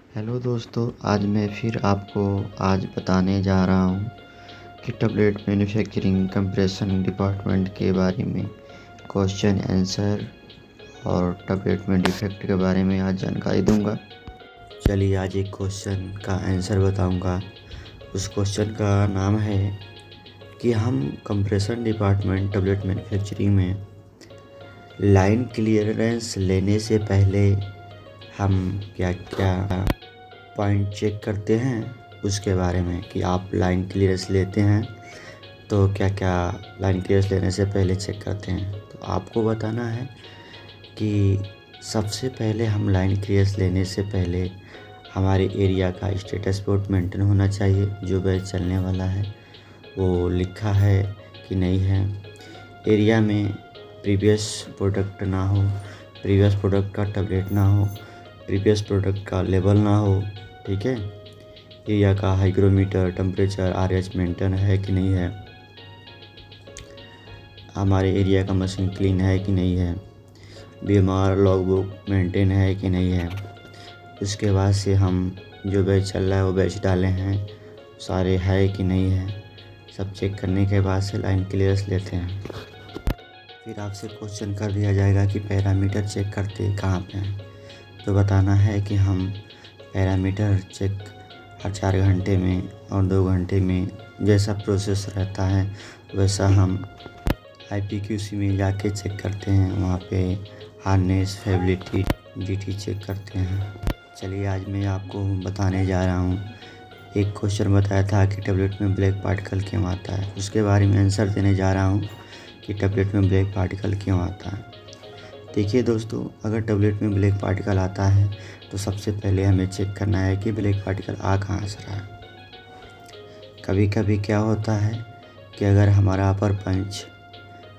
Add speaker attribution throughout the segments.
Speaker 1: Hello दोस्तों, आज मैं फिर आपको आज बताने जा रहा हूँ कि टैबलेट मैन्युफैक्चरिंग कंप्रेशन डिपार्टमेंट के बारे में क्वेश्चन आंसर और टैबलेट में डिफेक्ट के बारे में आज जानकारी दूंगा। चलिए आज एक क्वेश्चन का आंसर बताऊंगा। उस क्वेश्चन का नाम है कि हम कंप्रेशन डिपार्टमेंट टैबलेट मैन्युफैक्चरिंग में लाइन क्लियरेंस लेने से पहले हम क्या क्या पॉइंट चेक करते हैं उसके बारे में कि आप लाइन क्लियरेंस लेते हैं तो क्या क्या लाइन क्लियरेंस लेने से पहले चेक करते हैं। तो आपको बताना है कि सबसे पहले हम लाइन क्लियरेंस लेने से पहले हमारे एरिया का स्टेटस रिपोर्ट मेंटेन होना चाहिए। जो बैच चलने वाला है वो लिखा है कि नहीं है। एरिया में प्रीवियस प्रोडक्ट ना हो, प्रीवियस प्रोडक्ट का टैबलेट ना हो, प्रीवियस प्रोडक्ट का लेबल ना हो। ठीक है। एरिया का हाइग्रोमीटर टेम्परेचर RH मेंटेन है कि नहीं है, हमारे एरिया का मशीन क्लीन है कि नहीं है, बीमार लॉग बुक मेंटेन है कि नहीं है। उसके बाद से हम जो बैच चल रहा है वो बैच डाले हैं सारे है कि नहीं है। सब चेक करने के बाद से लाइन क्लियरेंस लेते हैं। फिर आपसे क्वेश्चन कर दिया जाएगा कि पैरामीटर चेक करते कहाँ पे हैं। तो बताना है कि हम पैरामीटर चेक हर 4 घंटे में और 2 घंटे में जैसा प्रोसेस रहता है वैसा हम IPQC में जाके चेक करते हैं। वहाँ पे हार्डनेस फेबिलिटी DT चेक करते हैं। चलिए आज मैं आपको बताने जा रहा हूँ। एक क्वेश्चन बताया था कि टैबलेट में ब्लैक पार्टिकल क्यों आता है, उसके बारे में आंसर देने जा रहा हूँ कि टैबलेट में ब्लैक पार्टिकल क्यों आता है। देखिए दोस्तों, अगर टैबलेट में ब्लैक पार्टिकल आता है तो सबसे पहले हमें चेक करना है कि ब्लैक पार्टिकल आ कहाँ से रहा है। कभी कभी क्या होता है कि अगर हमारा अपर पंच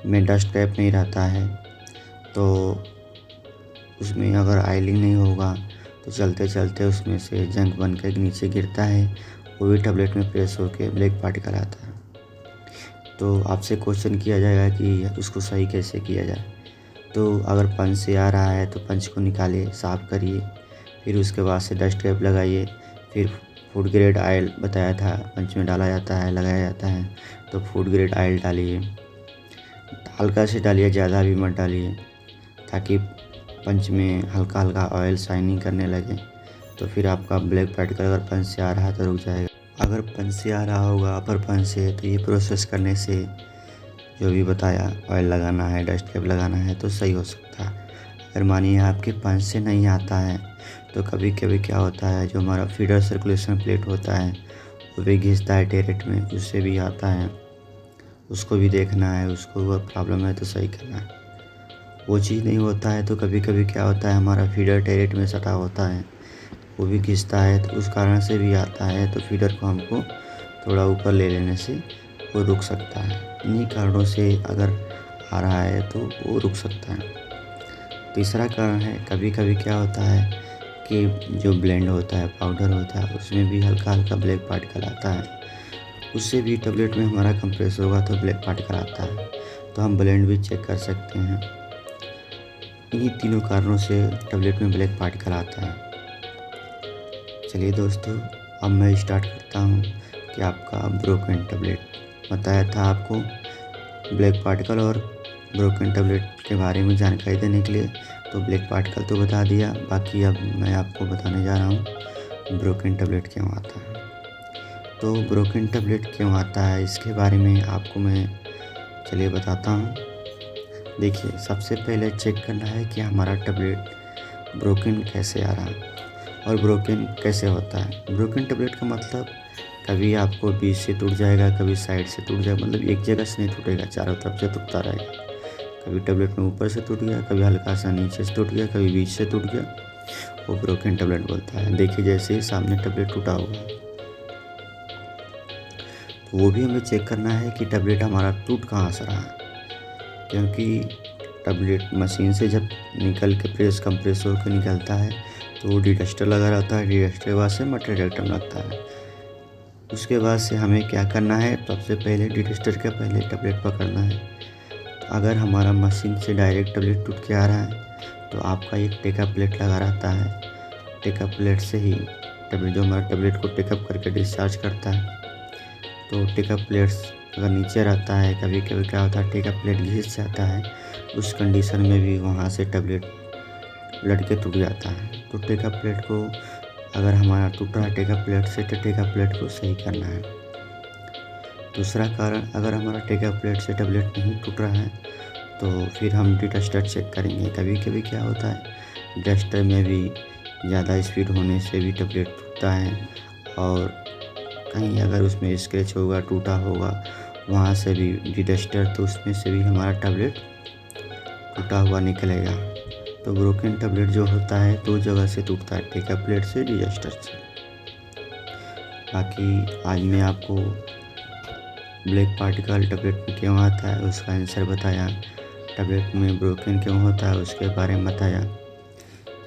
Speaker 1: में डस्ट कैप नहीं रहता है तो उसमें अगर आयलिंग नहीं होगा तो चलते चलते उसमें से जंग बन कर नीचे गिरता है, वो भी टैबलेट में प्रेस होकर ब्लैक पार्टिकल आता है। तो आपसे क्वेश्चन किया जाएगा कि उसको सही कैसे किया जाए। तो अगर पंच से आ रहा है तो पंच को निकालिए, साफ़ करिए, फिर उसके बाद से डस्ट कैप लगाइए। फिर फूड ग्रेड ऑयल बताया था पंच में डाला जाता है, लगाया जाता है, तो फूड ग्रेड ऑयल डालिए, हल्का से डालिए, ज़्यादा भी मत डालिए, ताकि पंच में हल्का हल्का ऑयल शाइनिंग करने लगे। तो फिर आपका ब्लैक पार्टिकल अगर पंच से आ रहा है तो रुक जाएगा। अगर पंच से आ रहा होगा अपर पंच से तो ये प्रोसेस करने से जो भी बताया ऑयल लगाना है, डस्ट कैप लगाना है तो सही हो सकता है। अगर मानिए आपके पंच से नहीं आता है तो कभी कभी क्या होता है, जो हमारा फीडर सर्कुलेशन प्लेट होता है वो भी घिसता है टेरेट में, उससे भी आता है। उसको भी देखना है, उसको अगर प्रॉब्लम है तो सही करना है। वो चीज़ नहीं होता है तो कभी कभी क्या होता है, हमारा फीडर टेरेट में सटा होता है, वो भी घिसता है, तो उस कारण से भी आता है। तो फीडर को हमको थोड़ा ऊपर ले लेने से वो रुक सकता है। इन्हीं कारणों से अगर आ रहा है तो वो रुक सकता है। तीसरा कारण है, कभी कभी क्या होता है कि जो ब्लेंड होता है, पाउडर होता है, उसमें भी हल्का हल्का ब्लैक पार्टिकल आता है। उससे भी टैबलेट में हमारा कंप्रेस होगा तो ब्लैक पार्टिकल आता है। तो हम ब्लेंड भी चेक कर सकते हैं। इन्हीं तीनों कारणों से टैबलेट में ब्लैक पार्टिकल आता है। चलिए दोस्तों, अब मैं स्टार्ट करता हूँ कि आपका ब्रोकन टैबलेट बताया था आपको ब्लैक पार्टिकल और ब्रोकन टैबलेट के बारे में जानकारी देने के लिए। तो ब्लैक पार्टिकल तो बता दिया, बाकी अब मैं आपको बताने जा रहा हूँ ब्रोकन टैबलेट क्यों आता है। तो ब्रोकन टैबलेट क्यों आता है इसके बारे में आपको मैं चलिए बताता हूँ। देखिए, सबसे पहले चेक करना है कि हमारा टैबलेट ब्रोकन कैसे आ रहा है और ब्रोकन कैसे होता है। ब्रोकन टैबलेट का मतलब कभी आपको बीच से टूट जाएगा, कभी साइड से टूट जाएगा, मतलब एक जगह से नहीं टूटेगा, चारों तरफ से टूटता रहेगा। कभी टैबलेट में ऊपर से टूट गया, कभी हल्का सा नीचे से टूट गया, कभी बीच से टूट गया, वो ब्रोकन टैबलेट बोलता है। देखिए जैसे ही सामने टैबलेट टूटा हुआ है तो वो भी हमें चेक करना है कि टैबलेट हमारा टूट कहाँ से रहा है। क्योंकि टैबलेट मशीन से जब निकल के प्रेस कंप्रेस होकर निकलता है तो वो डिडस्टर लगा रहता है, डिडस्टर के बाद से मटेरियल लगता है। उसके बाद से हमें क्या करना है, सबसे पहले डिडस्टर के पहले टैबलेट पकड़ना है। तो अगर हमारा मशीन से डायरेक्ट टैबलेट टूट के आ रहा है तो आपका एक टेका प्लेट लगा रहता है, टेकअप प्लेट से ही टैबलेट जो हमारा टैबलेट को टेकअप करके डिस्चार्ज करता है। तो टेकअप प्लेट्स अगर नीचे रहता है, कभी कभी क्या होता है टेकअप प्लेट घिस जाता है, उस कंडीशन में भी वहाँ से टैबलेट लटके टूट जाता है। तो टेकअप प्लेट को अगर हमारा टूट रहा है टेकअप प्लेट से, तो टेकअप प्लेट को सही करना है। दूसरा कारण, अगर हमारा टेकअप प्लेट से टैबलेट नहीं टूट रहा है तो फिर हम डस्टर चेक करेंगे। कभी कभी क्या होता है डस्टर में भी ज़्यादा स्पीड होने से भी टैबलेट टूटता है, और कहीं अगर उसमें स्क्रैच होगा, टूटा होगा, वहाँ से भी डस्टर, तो उसमें से भी हमारा टैबलेट टूटा हुआ निकलेगा। तो ब्रोकन टैबलेट जो होता है दो जगह से टूटता है, टेकअप प्लेट से, डस्टर से। बाकी आज मैं आपको ब्लैक पार्टिकल टैबलेट में क्यों आता है उसका आंसर बताया, टैबलेट में ब्रोकन क्यों होता है उसके बारे में बताया।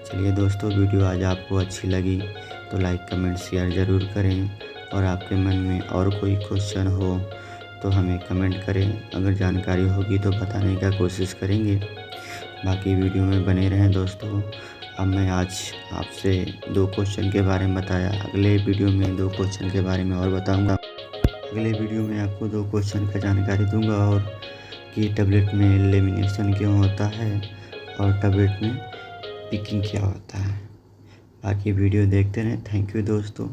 Speaker 1: चलिए दोस्तों, वीडियो आज आपको अच्छी लगी तो लाइक कमेंट शेयर ज़रूर करें, और आपके मन में और कोई क्वेश्चन हो तो हमें कमेंट करें। अगर जानकारी होगी तो बताने का कोशिश करेंगे। बाकी वीडियो में बने रहें दोस्तों। अब मैं आज आपसे 2 क्वेश्चन के बारे में बताया, अगले वीडियो में 2 क्वेश्चन के बारे में और बताऊंगा। अगले वीडियो में आपको 2 क्वेश्चन का जानकारी दूंगा, और कि टैबलेट में लेमिनेशन क्यों होता है और टैबलेट में पिकिंग क्या होता है। बाकी वीडियो देखते रहें। थैंक यू दोस्तों।